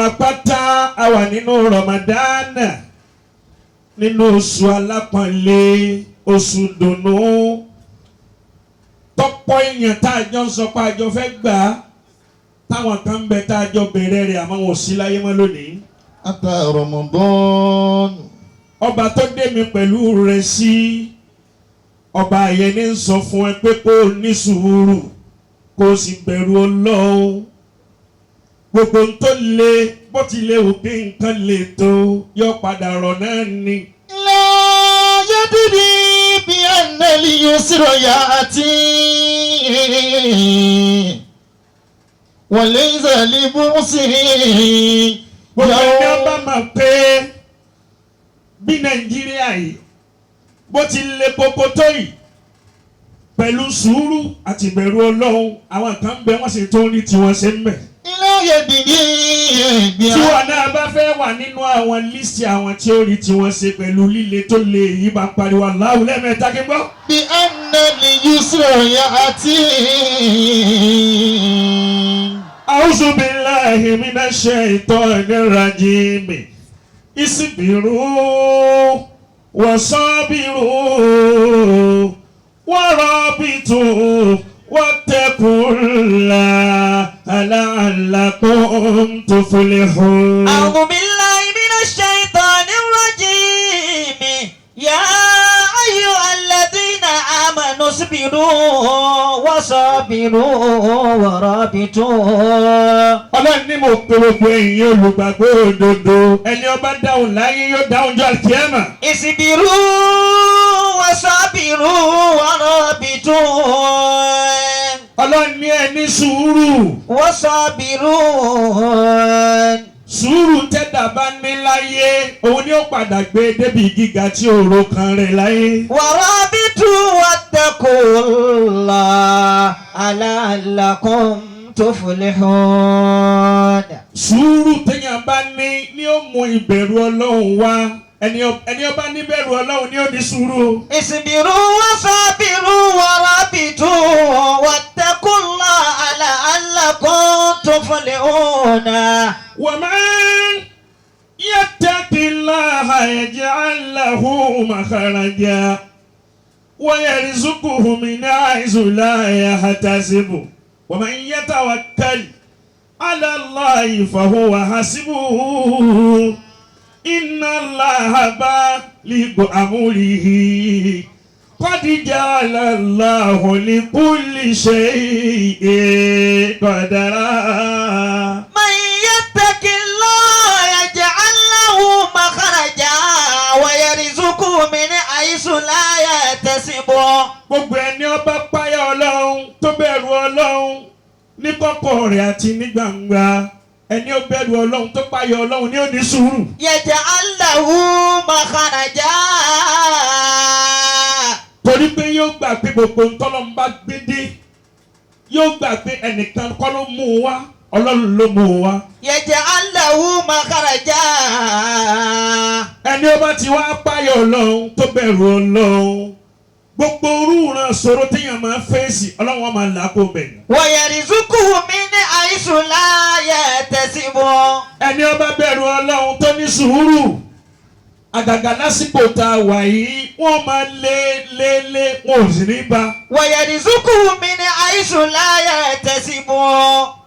Apata àwa nínú Ramadan nínú oṣù alápọ̀nlé oṣù dùnnú tọ́pọ̀ èèyàn tá a jọ ń sọ pé a jọ fẹ́ gbà á táwọn kan ń bẹ tá a jọ bẹ̀rẹ̀ rẹ̀ àmọ́ wọn ò sí láyé mọ́ lónìí. Ata Ramadan. Ọba tó dé mi pẹ̀lú rẹ̀ sí ọba àyẹ̀ní ń sọ fún ẹ pé kó o ní sùúrù kó o sì bẹ̀rù Ọlọ́run. Gbogbo ń tó le bó ti lè wò pé nǹkan lè tó yọ padà rọ̀ náà ni. La yadiri bi annali yusra yati wa laysa li busi. Gbogbo ẹni ọba máa pé bí Nàìjíríà yìí bó ti le koko tó yìí pẹ̀lú sùúrù àti ìbẹ̀rù Ọlọ́run àwọn kan bẹ wọ́n sì tó ní tiwọn ṣe ń bẹ̀. Tí wọn náà bá fẹ́ wà nínú àwọn lísì àwọn tí ó rí tí wọ́n ṣe pẹ̀lú líle tó lè yí bá pariwo Allahu lẹ́mẹ̀ẹ́ta kí n gbọ́. Bí annali yusra ya'ti. A'udhu billahi minash shaitonir rajim. Isbiru wa sabiru wa rabitu. واتقوا الله لعلكم تفلحون. أعوذ بالله من الشيطان الرجيم. يا أيها الذين آمنوا اصبروا وصابروا ورابطوا. Ọlọ́run ní mo pe gbogbo ẹ̀yin olùgbàgbọ́ òdodo ẹni ó bá dáhùn láyé yóò dáhùn jọ́ àlùkìyámà. Isbiru wasabiru warabitu. Ọlọ́run ní ẹ ní sùúrù. Wasabiru. Sùúrù tẹ́dà bá ní láyé òun ni ó padà gbé débi gíga tí òró kan rẹ̀ láyé. Warabitu wattaqullaha la'allakum tuflihun. Sùúrù téèyàn bá ní ni ó mú ìbẹ̀rù Ọlọ́run wá. Ẹni ó bá níbẹ̀rù Ọlọ́run ni ó ní sùúrù. Isbiru wasabiru warabitu wattaqullaha la'allakum tuflihun. Wa man yattaqillaha yaj'al lahu makhraja wa yarzuquhu min haythu la yahtasib. Wa man yatawakkal 'ala Allahi fahuwa hasbuh. Inna Allaha balighu amrihi qad ja'ala Allahu li kulli shay'in qadara. Man yattaqillaha yaj'al lahu makhraja wa yarzuqhu min haythu la yahtasib. Gbogbo ẹni ó bá páyà Ọlọ́run tó bẹ̀rù Ọlọ́run ní kọ̀kọ̀ rẹ̀ àti ní gbangba. Ẹni ó bẹ̀rù Ọlọ́run tó páyà Ọlọ́run ni ó ní sùúrù. Yaj'al lahu makhraja. Torí pé yóò gbà pé gbogbo ntọ́lọ́run bá gbé dé yóò gbà pé ẹnìkan kọ́ ló mú un wá Ọlọ́run ló mú un wá. Yaj'al lahu makhraja. Ẹni ó bá ti wá páyà Ọlọ́run tó bẹ̀rù Ọlọ́run gbogbo orúurán sọ̀rọ̀ téèyàn máa fèsì Ọlọ́run máa là kó bẹ̀. Wa yarzuquhu min haythu la yahtasib. Ẹni ó bá bẹ̀rù Ọlọ́run tó ní sùúrù àgàgà lásìkò tá a wà yìí wọ́n máa lé wọn ò sì ní bá. Wa yarzuquhu min haythu la yahtasib.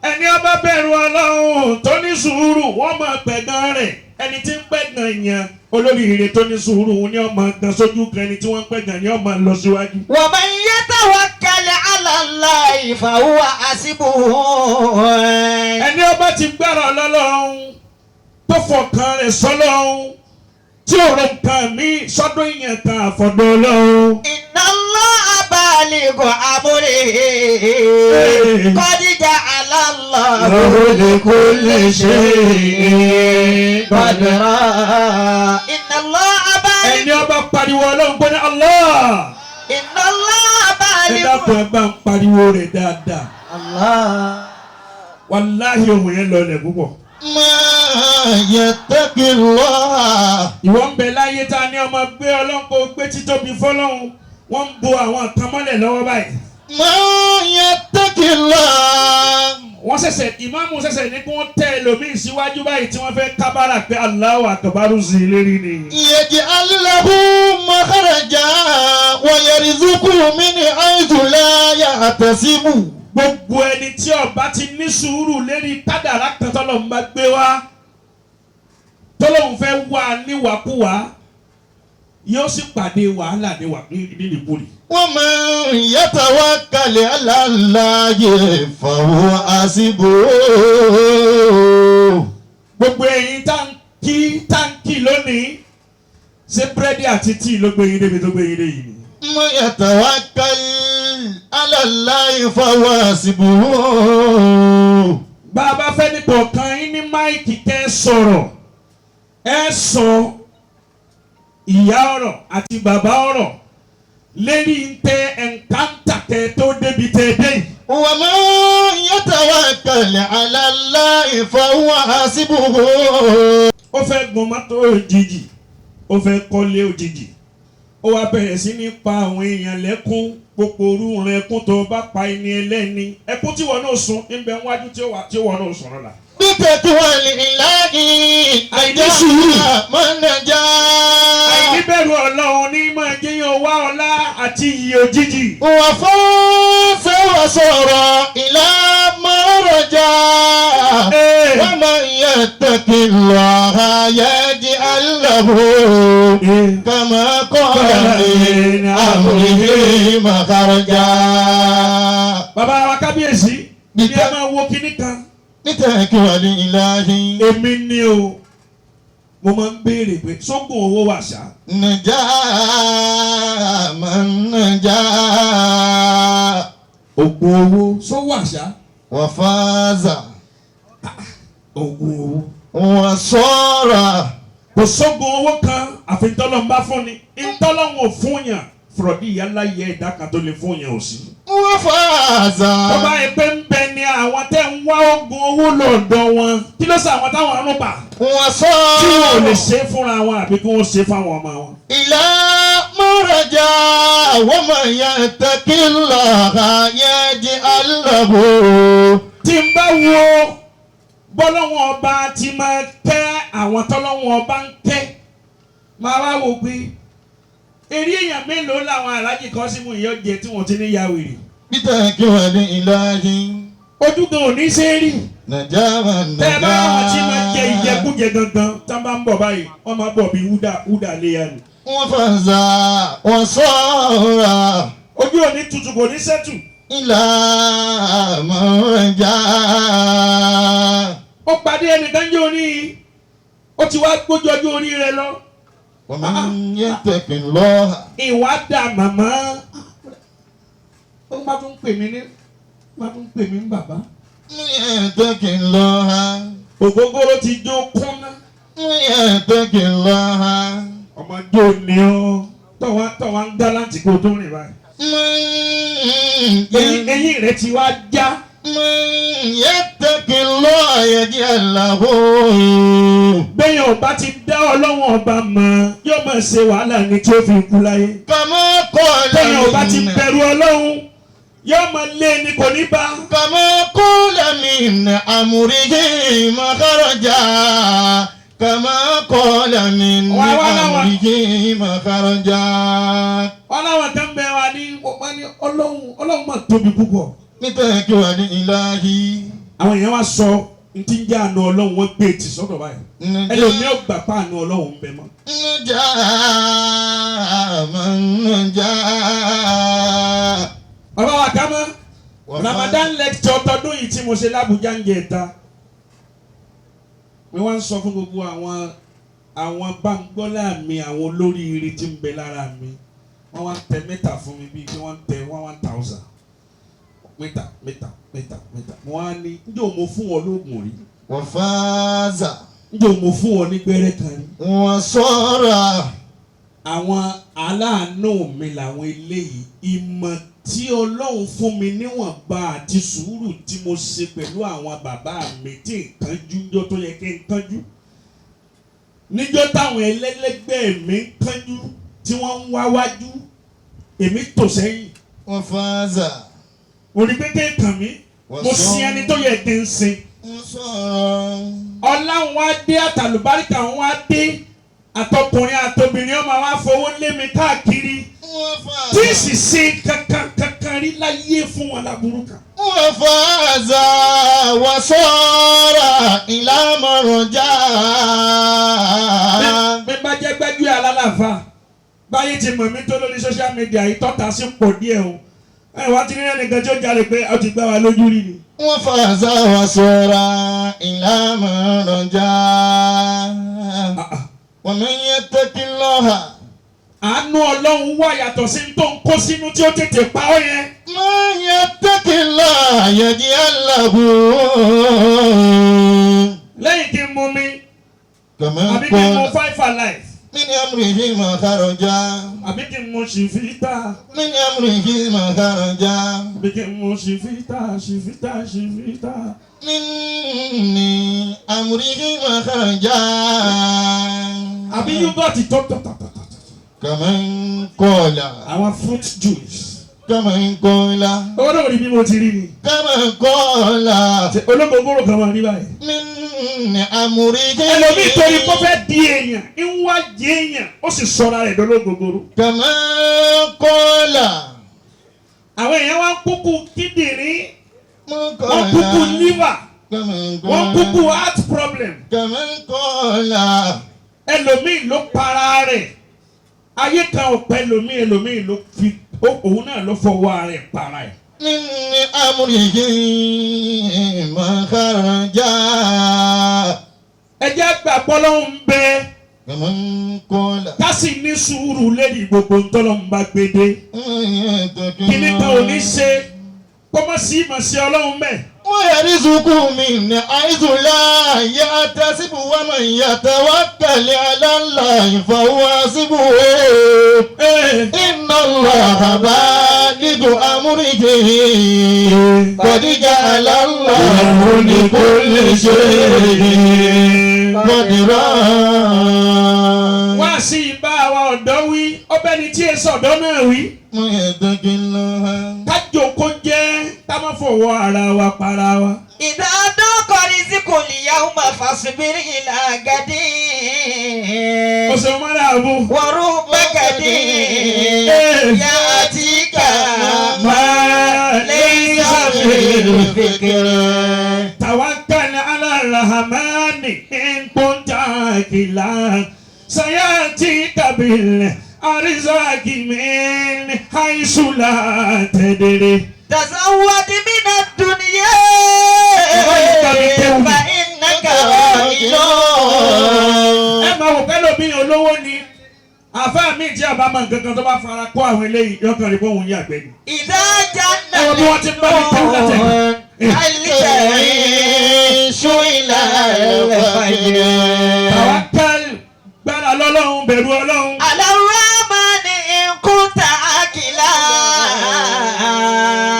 Ẹni ó bá bẹ̀rù Ọlọ́run tó ní sùúrù wọ́n máa pẹ̀gàn rẹ̀. Ẹni tí ń pẹ̀gàn yẹn olóríire tó ní sùúrù ni ó máa gan sójú kan ẹni tí wọ́n ń pẹ̀gàn ni ó máa lọ síwájú. Wa man yatawakkal 'ala Allahi fahuwa hasbuh. Ẹni ó bá ti gbára lọ́lọ́run tó fọkàn rẹ̀ sọ́lọ́run tí ò rọ nǹkan mi sọ́dọ̀ ìyẹn kan àfọ̀dọ̀ Ọlọ́run. Inna Allaha balighu amrihi qad ja'ala Allahu li kulli shay'in qadra. Inna Allaha balighu. Ẹni ó bá pariwo Ọlọ́run pé ní Allah. Inna Allaha Ẹ balighu. dákun ẹ bá ń pariwo rẹ̀ dáadáa. Allah. Wàláhì ohun yẹn lọlẹ̀ púpọ̀. ما يتقي الله ìwọ ń bẹ láyé tá a ní ọmọ gbé ọlọ́nkọ gbé títóbi fọlọ́hún wọ́n ń bo àwọn kan mọ́lẹ̀ lọ́wọ́ báyìí. ما يتقي الله wọ́n ṣẹ̀ṣẹ̀ ìmáàmù ṣẹ̀ṣẹ̀ ní kí wọ́n tẹ ẹlòmíì síwájú báyìí tí wọ́n fẹ́ kábàrà pé Allahu akbaru sí i lérí ni. يجعل له مخرجا ويرزقه من حيث لا يحتسب. gbogbo ẹni tí ó bá ti ní sùúrù lérí kádàrá kan tọ́lọ̀ ń bá gbé wá tọ́lọ̀ ń fẹ́ wá níwàkúwà yóò sì pàdé wàhálà nídìkúrì. ومن يتوكل على الله فهو حسبه. gbogbo ẹ̀yin táǹkì lónìí ṣé búrẹ́dì àti tíì ló gbé yín débi tó gbé yín dé yìí. من يتوكل على الله فهو حسبه. bá a bá fẹ́ ní kọ̀ọ̀kan yín ní máìkì kẹ́ ẹ sọ̀rọ̀ ẹ sọ ìyá ọ̀rọ̀ àti bàbá ọ̀rọ̀ lérí ń tẹ ẹ̀ńkáńtà kẹ́ tó débi tẹ́ dé yìí. ومن يتوكل على الله فهو حسبه. ó fẹ́ gun mọ́tò òjijì ó fẹ́ kọ́lé òjijì ó wá bẹ̀rẹ̀ sí ní pa àwọn èèyàn lẹ́kún kòkòrò rẹ̀ ẹkún tó bá pa ẹni ẹlẹ́ni ẹkún tí wọn náà sun ń bẹ wájú tí wọn náà sùn lọ́la. بتقوى الإله نجا من نجا. àìníbẹ̀rù Ọlọ́run ní máa jẹ́yàn wá ọlá àti iyì òjijì. وفاز وصار إلى ما رجا. ومن يتق الله يجعل له كما قال من أمره مخرجا. bàbá wa kábíyèsí ní ẹ máa wo kinní kan. بتقوى الإله èmi ni o mo máa ń béèrè pé sógun owó wà ṣá. نجا من نجا. ògùn owó sọ wà ṣá. وفاز ògùn owó. وصار. kò sógun owó kan àfi ntọ́lọ́mbá fún ni ntọ́lọ́hún ò fún yàn fúrọ̀dí ìyálà yẹ ẹ̀dá kan tó lè fún yàn ò sí. وفاز. tọ́ba yẹn pé ń bẹ ni àwọn tẹ́ ń wá ogun owó lọ́dọ̀ wọn kí ló sọ àwọn táwọn arún bà. وصار. tí wọn ò lè ṣe é fúnra wọn àbí kí wọ́n ṣe é fáwọn ọmọ wọn. إلى ما رجا. ومن يتق الله يجعل له. tí n bá wo bọ́lọ́wọ́n ọba ti máa kẹ́ àwọn tọ́lọ́wọ́n ọba ń kẹ́ máa wá wò pé eré èèyàn mélòó làwọn aláàjì kan sí mú ìyọ́ jẹ tí wọ́n ti ní ya wèrè. بتقوى الإله ojú gan ò ní ṣe é rí. نجا من tẹ́ ẹ bá wọn tí máa jẹ نجا. ìjẹkújẹ gangan tá a bá ń bọ̀ báyìí wọ́n máa bọ̀ bí húdà léyà ni. وفاز وصار ojú ò ní tutù kò ní sẹ́tù. إلى ما رجا. ó pàdé ẹnìkan jẹ́ orí ó ti wá gbójú ọjọ́ orí rẹ lọ. ومن يتق الله. ìwà dà màmá ó má tún pè mí ní bàbá. يتق الله. ògógóró ti jó kúnná. يتق الله. ọmọdé ò ní ọ tọ́wọ́ ń gáláǹtì kó tó rìn báyìí. eyín rẹ ti wá já. يتق الله يجعل له. bẹ́ẹ̀ ọba ti dá ọlọ́wọ́n ọba mọ̀ yóò máa ṣe wàhálà ní tí ó fi kú láyé. كما قال bẹ́ẹ̀ ọba ti bẹ̀rù ọlọ́run yóò máa lé ní kò ní bá. كما قال من أمره مخرجا. كما قال من أمره مخرجا. wọ́n láwọn kan bẹ wa ní ọlọ́run máa tóbi púpọ̀. بتقوى الإله àwọn èèyàn wá sọ ntí ń jẹ́ àánú ọlọ́run wọ́n gbé etí sọ́dọ̀ báyìí. ẹlòmíì ò gbà pa àánú ọlọ́run ń bẹ mọ́. نجا من نجا. bàbá wa ká mọ́ Ramadan lecture tọdún yìí tí mo ṣe l'Abuja ń jẹ ta mi wá ń sọ fún gbogbo àwọn báńgbọ́lá mi àwọn olóríire tí ń bẹ lára mi wọ́n wá ń tẹ mẹ́ta fún mi bíi kí wọ́n ń tẹ 1,000 mẹ́ta wọ́n á ní njẹ́ o mo fún wọn lóògùn rí. وفاز njẹ́ o mo fún wọn ní gbẹ́rẹ́ kan rí. وصار. àwọn aláàánú mi làwọn eléyìí ìmọ̀ tí Ọlọ́run fún mi níwọ̀nba àti sùúrù tí mo ṣe pẹ̀lú àwọn bàbá mi tí nǹkan jú níjọ́ tó yẹ kí n kánjú níjọ́ táwọn ẹlẹ́lẹ́gbẹ́ mi ń kánjú tí wọ́n ń wá wájú èmi tò sẹ́yìn. wọ́n fàáza. orí pété kàn mí mo sin ẹni tó yẹ kí n sin. ọlá wọn á dé àtàlùbáríkà wọn á dé àtọkùnrin àtobìnrin ọmọ wa fowó lé mi káàkiri tí sì ṣe kankan rí láyé fún wọn láburú kan. wọ́n fàáza wọ́n sọ̀rọ̀ ìlàmọ̀rànjà. bẹ́ẹ̀ bá jẹ́ gbẹ́jú alálàfà báyìí ti mọ̀ mí tó lórí social media yìí tọ́ta sí pọ̀ díẹ̀ o ẹ wá ti ní ẹnìkan tí ó jalè pé ó ti gbá wa lójú rí ni. wọ́n fàáza wọ́n sọ̀rọ̀ ìlàmọ̀rànjà. wọ́n mi yẹ tẹ́kí lọ́hà. àánú Ọlọ́run wà yàtọ̀ sí tó ń kó sínú tí ó tètè pa ọ́ yẹn. máa yẹ tẹ́kí lọ́hà yẹ̀dí aláàbò. lẹ́yìn kí n mú mi kàmá àbí kí n mú 5 alive. من أمره ما خرجا àbí kí n mú ṣìfìtà. من أمره ما خرجا àbí kí n mú ṣìfìtà. من أمره ما خرجا àbí yúgọ̀tì tó. كمن قال àwọn fruit juice. كمن قال owó náà rí bí mo ti rí ni. كمن قال olóògbé kan wà ní báyìí. من أمره ẹlòmíì torí kó fẹ́ di èèyàn ń wá jẹ èèyàn ó sì sọra rẹ̀ dológogoro. كمن قال àwọn èèyàn wá ń kúkú kíndìnrín من wọ́n kúkú قال liver كمن wọ́n kúkú heart problem. كمن قال ẹlòmíì ló para rẹ̀ ayé kan ò pẹ́ ẹlòmíì ló fi òun náà ló fọwọ́ rẹ̀ para ẹ̀. من أمره ما خرجا ẹ jẹ́ gbàgbọ́ lọ́hùn bẹ́ẹ̀ كمن قال ká sì ní sùúrù lẹ́yìn gbogbo ntọ́lọ́hùn bá gbé dé. kíní kan ò ní ṣe kó má sí ìmọ̀ sí Ọlọ́run bẹ́ẹ̀. ويرزق من حيث لا يحتسب ومن يتوكل على الله فهو حسبه إن الله بالغ أمره قد جعل الله لكل شيء قدرا. wá sí ibà àwa ọ̀dọ́ wí ọbẹ̀ ni tí èso ọ̀dọ́ náà wí. ويتق الله kájọ kó jẹ́ ká má fọwọ́ ara wa para wa. إذا ضاق رزق اليوم فاصبر إلى غد ọ̀sẹ̀ mọ́ra àbú. ورب غد يأتيك ما ليس في الفكر. توكل على الرحمن إن كنت عاقلا سيأتيك بالأرزاق من حيث لا تدري. تزود من الدنيا فإنك راجل. ẹ máa wò pẹ́ lómi olówó ni àfáà mi tí a bá mọ nǹkan kan tó bá fara kó àwọn eléyìí yọkàn rí fóun yàgbẹ́ ni. إذا جن ẹ wo bí wọ́n ti bá mi tẹ́wọ́ látẹ̀. التعيش إلى الفجر. Tawakkal gbára lọ́lọ́run bẹ̀rù Ọlọ́run. على الرحمن إن كنت عاقلا.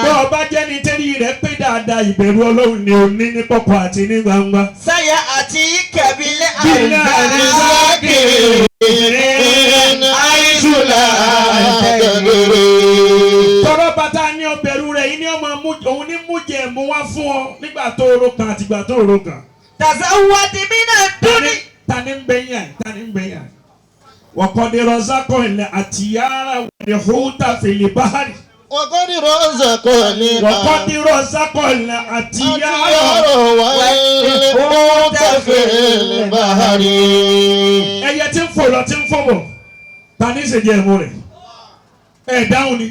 bó o bá jẹ́ ní tẹ́lí rẹ̀ pé dáadáa ìbẹ̀rù Ọlọ́run ni o ní ní kọ̀kọ̀ àti ní gbangba. سيأتيك بالأرزاق من حيث لا تدر. tọ́rọ bàtà ní ọbẹ̀rù rẹ̀ yìí ni ọmọ òun ní mújẹ̀ mú wá fún ọ nígbà tó ro kan àtìgbà tó ro kan. تزود من الدنيا. tani ń bẹ yàn. وقد رزقنا الأطيار والحوت في البحر. وقد رزقني وقد رزقنا الأطيار والحوت في البحر. ẹyẹ tí ń fò lọ tí ń fò bọ̀ tani ṣe jẹ ẹmu rẹ̀ ẹ dáhùn ni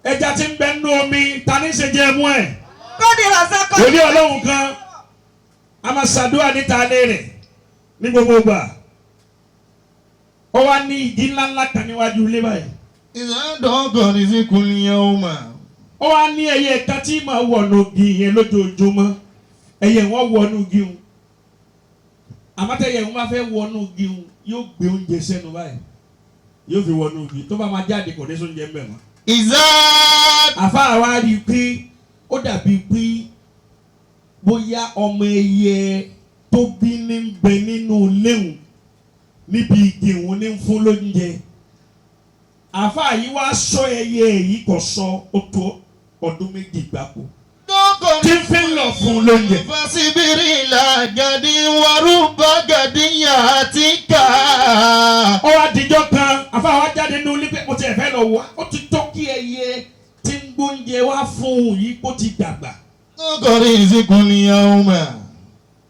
ẹja tí ń bẹ nínú omi tani ṣe jẹ ẹmu ẹ. قد رزقني. wòlíì Ọlọ́run kan a máa ṣàdúrà níta lé rẹ̀ ní gbogbo gbà ó wá ní ìdí ńláńlá kan níwájú ilé báyìí. إذا ضاق رزق اليوم ó wá ní ẹyẹ kan tí màá wọnú igi yẹn lójoojúmọ́ ẹyẹ wọn wọnú igi wọn àmọ́tẹ́yẹ wọn bá fẹ́ wọnú igi wọn yóò gbé oúnjẹ sẹ́nu báyìí yóò fi wọnú igi tó bá máa jáde kò ní sóúnjẹ ń bẹ̀ mọ́ إذا àfa wa rí i pé ó dàbí pé bóyá ọmọ ẹyẹ tó bí ní bẹ nínú léwu níbi igi òun ní fún lóúnjẹ àfa yìí wá sọ ẹyẹ yìí kò sọ ó tó ọdún méjì gbáko tí ń fi lọ fún lóúnjẹ. Fasibiri la gadi waruba gadi yatika. Ó wá dijọ́ kan àfa wa jáde nínú ilé pé mo ti ẹ̀fẹ́ lọ wá ó ti tó kí ẹyẹ tí ń gbóúnjẹ wá fún un yìí kó ti dàgbà. Nukori izikuni yauma.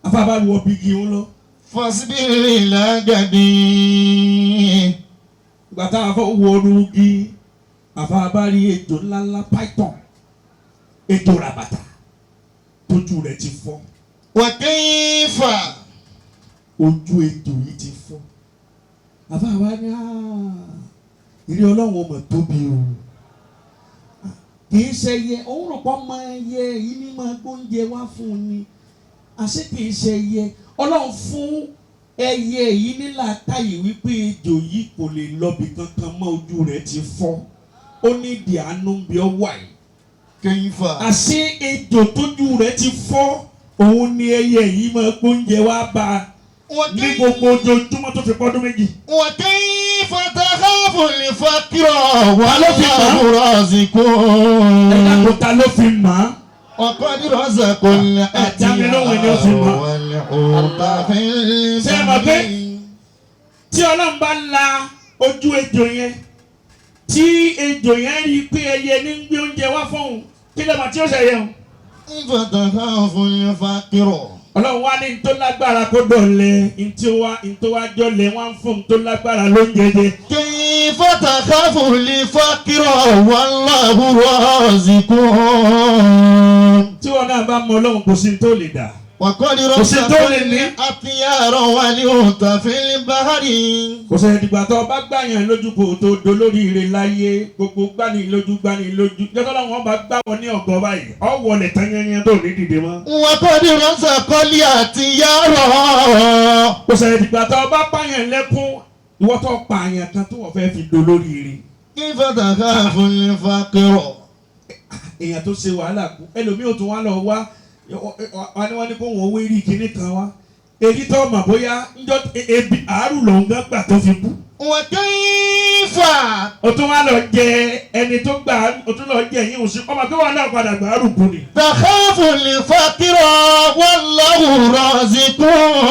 àfa bá lu ọbí igi wọn lọ. Fasibiri la gadi. ìgbà táwọn afọ wọ ọdún igi àfa bá rí ejò ńláńlá python ejò ràbàtà tójú rẹ̀ ti fọ́. Wa kayfa. Ojú ejò yìí ti fọ́. àfa wa ní ìrí ọlọ́run ọmọ tóbi o kìí ṣe ẹyẹ òun rò pọ́ mọ ẹyẹ yìí ní máa gbóúnjẹ wá fún un ni àṣé kìí ṣe ẹyẹ ọlọ́run fún ẹyẹ yìí ní làákàyè wípé ejò yìí kò lè lọ́bi kankan mọ́ ojú rẹ̀ ti fọ́ ó ní ìdí àánú bí ọ wà yìí. Kayfa. àṣé ejò tójú rẹ̀ ti fọ́ òun ni ẹyẹ yìí máa gbóúnjẹ wá bá a ní gbogbo ojoojúmọ́ tó fi pọ́dún méjì. Wa kayfa takhafu al-faqra ló fi mọ̀? wallahu razikun. ẹ̀dá kò ta ló fi mọ̀ á. Wa qad razaqa Ẹ̀dá mi lóhùn ni ó fi mọ̀. wal-urta fil Ṣé ẹ mọ̀ pé sabil. tí ọlọ́run bá la ojú ejò yẹn tí ejò yẹn rí i pé ẹyẹ ní gbé oúnjẹ wá fóun kí lè mà tí ó ṣe yẹn o. Kayfa takhafu al-faqra. ọlọ́run wá ní n tó lágbára kó dọ̀lẹ́ n tó wá jọlẹ̀ wá ń fún n tó lágbára ló ń jẹjẹ. Kayfa takhafu al-faqra wallahu razikun. tí wọn náà bá mọ ọlọ́run kò sí n tó lè dà. Wa qad Kò sí tó lè ní. razaqa al-atyara wal-urta fil bahri. kò sẹ́yìn dìgbà tó bá gbàyàn lójú kò tó dolóríire láyé gbogbo gbani lójú jọ́tọ́ làwọn wọn bá gbà wọ́n ní ọ̀gọ́ báyìí ọ̀ wọlé tán yẹn tó ní dìde mọ́. Wa qad razaqa al-atyara. kò sẹ́yìn dìgbà tó bá pààyàn lẹ́kún ìwọ́ tó pààyàn kan tó wọ́n fẹ́ fi dolóríire. Kayfa takhafu al-faqra. èèyàn tó ṣe wàhálà kú ẹlòmíì ò tún wá lọ wá wọ́n ní kó wọ́n wé rí kinní kan wá èyí tó mọ̀ bóyá njọ́ ebi àárù lòun gán gbà tó fi kú. Wa kayfa o tún wá lọ jẹ ẹni tó gbà o tún lọ jẹ yín òsì ọmọ tó wà náà padà gbà àárù kú ni. takhafu al-faqra wallahu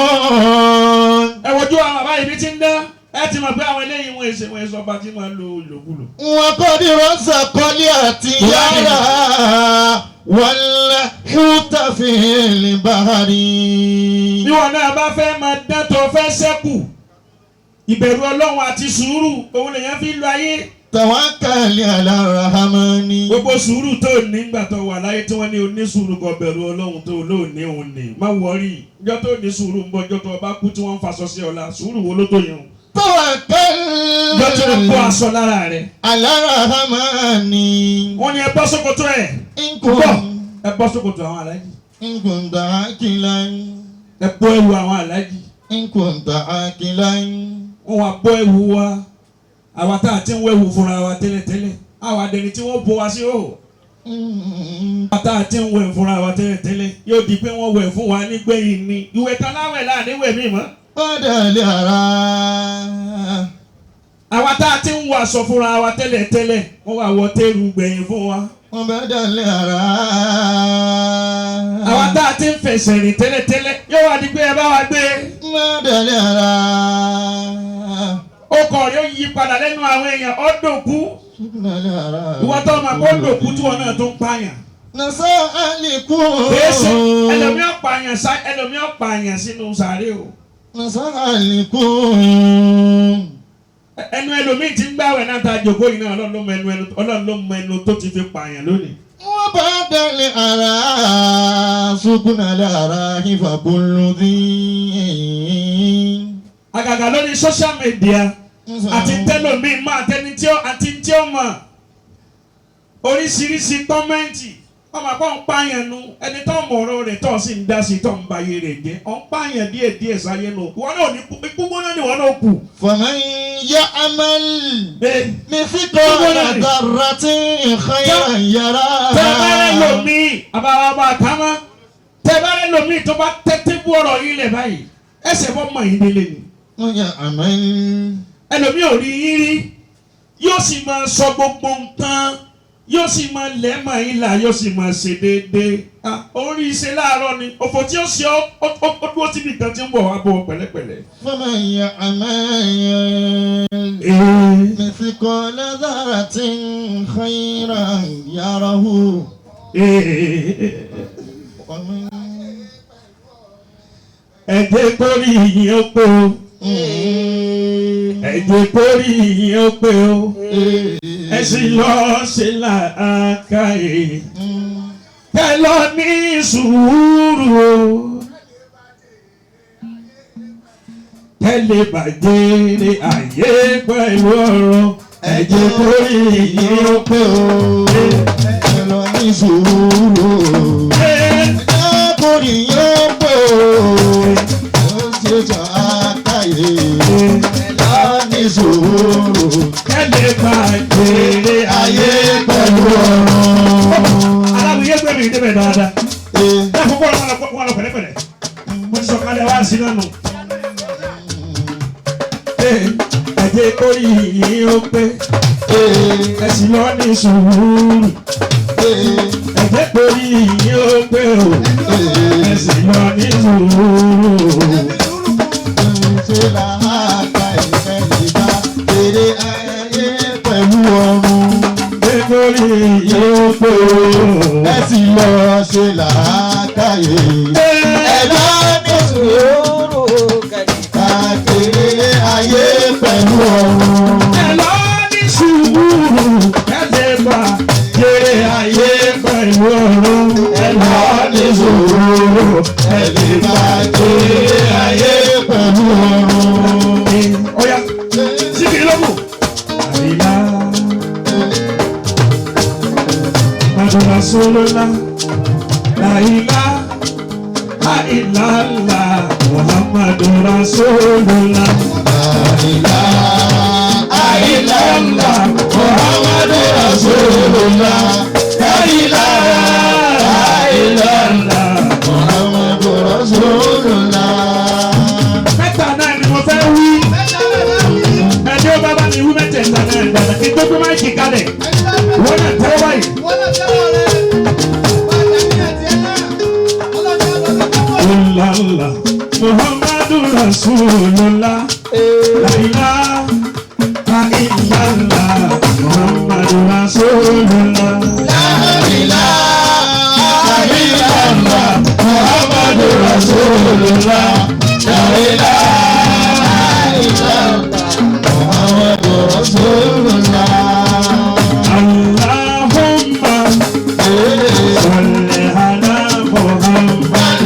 razikun. ẹ wojú àwọn bàbá yìí bí ti ń dá ẹ ti mọ̀ pé àwọn eléyìí wọn èsè wọn èso ọba tí wọ́n lo ìlòkulò. Wa qad razaqa al-atyara wal-huta fil bahri. bí wọn náà bá fẹ́ máa dán tó fẹ́ sẹ́kù ìbẹ̀rù ọlọ́run àti sùúrù òun lèyàn fi lo ayé. Tawakkal ala rahmani. gbogbo sùúrù tó nígbà tó wà láyé tí wọ́n ní onísùúrù kò bẹ̀rù ọlọ́run tó lóòní òun ní má wọrí ìjọ tó ní sùúrù ń bọ̀ ìjọ tó bá kú tí wọ́n ń faṣọ sí ọ̀la sùúrù wo ló tó yẹn o. Tawakkal ìjọ tí wọ́n kó aṣọ lára rẹ̀. ala rahmani. wọ́n ní ẹ bọ́ sókòtò ẹ̀ bọ́ ẹ bọ́ sókòtò àwọn aláàjì In kunta aqilan. ẹ bọ́ ẹ̀wù àwọn aláàjì In kunta aqilan. wọ́n wá bọ́ ẹ̀wù wa àwa tá a ti ń wẹ̀wù fúnra wa tẹ́lẹ̀tẹ́lẹ̀ àwa dẹni tí wọ́n bọ́ wa sí o. àwa tá a ti ń wẹ̀ fúnra wa tẹ́lẹ̀tẹ́lẹ̀ yóò di pé wọ́n wẹ̀ fún wa nígbẹ̀yìn ni ìwẹ̀ kan láwẹ̀ láàrin wẹ̀ mí mọ́. Badali ara. àwa tá a ti ń wọ aṣọ fúnra wa tẹ́lẹ̀tẹ́lẹ̀ wọ́n wá wọ tẹ́rù gbẹ̀yìn fún wa. Badali ara. àwa tá a ti ń fẹsẹ̀ rìn tẹ́lẹ̀tẹ́lẹ̀ yóò wá di pé ẹ bá wa gbé. Badali ara. ọkọ̀ rẹ̀ yí padà lẹ́nu àwọn èèyàn ọ̀dọ̀kú. Badali ara. ìwọ tó ma kó dòkú tí wọn náà tó ń pààyàn. Nasa aliku. kèésì ẹlòmíọ́ pààyàn sínú sàárè o. Nasa aliku. ẹnu ẹlòmíì ti ń gbàwẹ̀ náà ta jòkó yìí náà ọlọ́run ló mọ ẹnu tó ti fi pààyàn lónìí. Badali ara. Sukunali ara. Hifa kuludi. àgàgà lórí social media àti tẹlòmíì mọ àti tí ó mọ oríṣiríṣi kọ́mẹ́ǹtì ọmọ àpá ń pààyàn nu ẹni tó ń mọ ọ̀rọ̀ rẹ̀ tó sì ń dá sí tó ń ba ayé rẹ̀ jẹ́ ọ̀ ń pààyàn díẹ̀ sáyé nù ìwọ náà ní gbígbóná ni ìwọ náà kù. فمن يعمل مثقال ذرة خيرا يره. tẹ́bárẹ́ lomi àbáwá àtàmọ́ tẹ́bárẹ́ lomi tó bá tẹ́tí bú ọ̀rọ̀ yìí lẹ̀ báyìí ẹsẹ̀ bọ́ mọ̀ yín délé ni. ويعمل. ẹlòmíì ò rí yín rí yóò sì máa sọ gbogbo nǹkan yóò sì máa lẹ́mọ̀ yín là yóò sì máa ṣe déédéé orí iṣẹ́ láàárọ̀ ni òfò tí ó ṣe ó dúró síbi kan tí ń bọ̀ wá bọ̀ pẹ̀lẹ́pẹ̀lẹ́. فمن يعمل مثقال ذرة خيرا يره. ẹ̀jẹ̀ kórì yín ó pé o ẹ̀jẹ̀ kórì yín ó pé o ẹ sì lọ ṣe làákàyè kẹ lọ ní sùúrù o kẹ lè bàjẹ́ ayé pẹ̀lú ọ̀rọ̀ ẹ̀jẹ̀ kórì yín ó pé o ẹ lọ ní sùúrù o. ẹ̀jẹ̀ kórì yín ó pé o. ó ṣe jọ àkàyè ẹ lọ ní sùúrù. kẹ lè bàjẹ́ ayé pẹ̀lú ọ̀rọ̀. aláwìyé gbẹ̀mí débẹ̀ dáadáa. ẹ kókó wọn lọ pẹ̀lẹ́pẹ̀lẹ́ mo ti sọ kálẹ̀ wá sí náà nù. ẹ̀jẹ̀ kórì yín ó pé ẹ sì lọ ní sùúrù. ẹ̀jẹ̀ kórì yín ó pé o ẹ sì lọ ní sùúrù. ṣe làákà ìfẹ́ ìbá eré ayé pẹ̀lú ọ̀run. ẹ̀jẹ̀ kórì yín ó pé o ẹ sì lọ ṣe làákà yìí. ẹ̀dá ní sùúrù káàkiri ayé pẹ̀lú ọ̀run. ẹ lọ ní sùúrù ẹ lè bá jèrè ayé pẹ̀lú ọ̀run. ẹ lọ ní sùúrù ẹ lè bá jèrè ayé pẹ̀lú ọ̀run. Oya, síbi lóko. Àyílá. Màdùnà sólólá. Láyílá. Àìláńlá. Muhammadu Rasulullah. Àìlá àìláńlá Muhammadu Rasulullah. Àìlá àìláńlá Muhammadu Rasulullah. Mẹ́ta náà ni mo fẹ́ wí. Ẹjọ́ bàbá mi wí mẹ́tẹ̀ẹ̀ta náà gbàdá. Kí tó gbé máa ń kí kalẹ̀. Wọ́n náà tẹ́wọ́ báyìí. Ilàlá Muhammadu Rasulullah. La ilaha illallah Muhammadu Rasulullah. La ilaha illallah Muhammadu Rasulullah. La ilaha illallah Muhammadu Rasulullah. Allahumma salli ala Muhammad.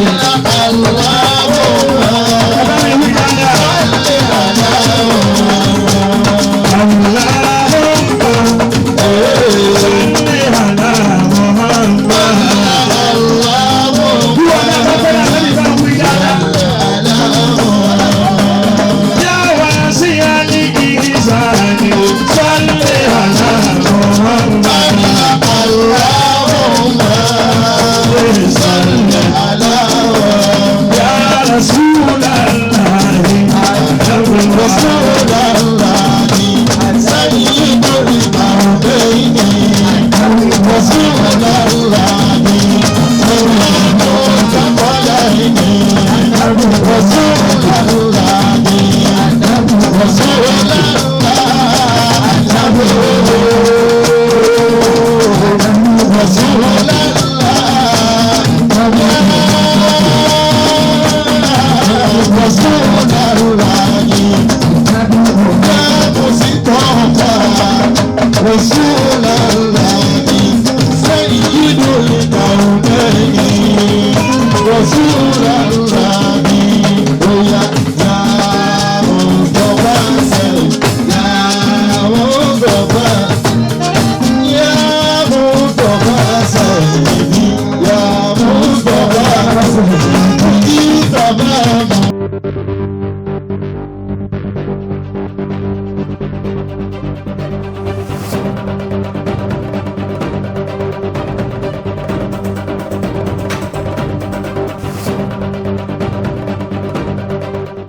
Allahumma